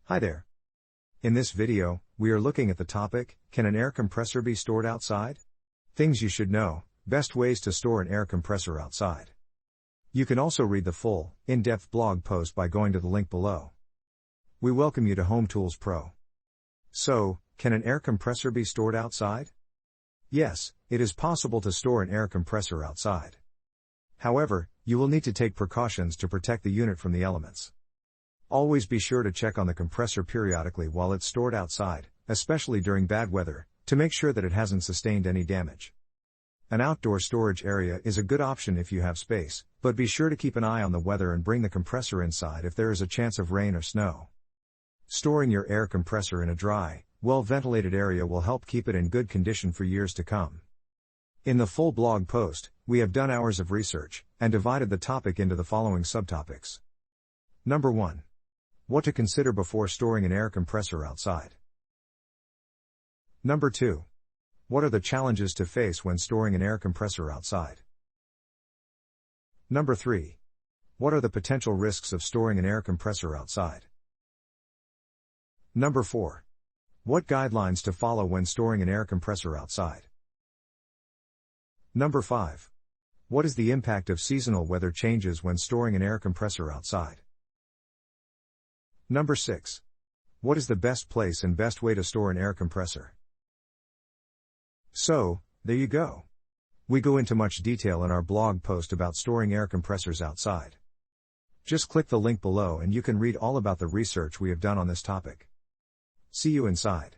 Hi there. In this video, we are looking at the topic, can an air compressor be stored outside? Things you should know, best ways to store an air compressor outside. You can also read the full, in-depth blog post by going to the link below. We welcome you to Home Tools Pro. So, can an air compressor be stored outside? Yes, it is possible to store an air compressor outside. However, you will need to take precautions to protect the unit from the elements. Always be sure to check on the compressor periodically while it's stored outside, especially during bad weather, to make sure that it hasn't sustained any damage. An outdoor storage area is a good option if you have space, but be sure to keep an eye on the weather and bring the compressor inside if there is a chance of rain or snow. Storing your air compressor in a dry, well-ventilated area will help keep it in good condition for years to come. In the full blog post, we have done hours of research, and divided the topic into the following subtopics. Number 1. What to consider before storing an air compressor outside. Number 2. What are the challenges to face when storing an air compressor outside? Number 3. What are the potential risks of storing an air compressor outside? Number 4. What guidelines to follow when storing an air compressor outside? Number 5. What is the impact of seasonal weather changes when storing an air compressor outside? Number 6. What is the best place and best way to store an air compressor? So, there you go. We go into much detail in our blog post about storing air compressors outside. Just click the link below and you can read all about the research we have done on this topic. See you inside.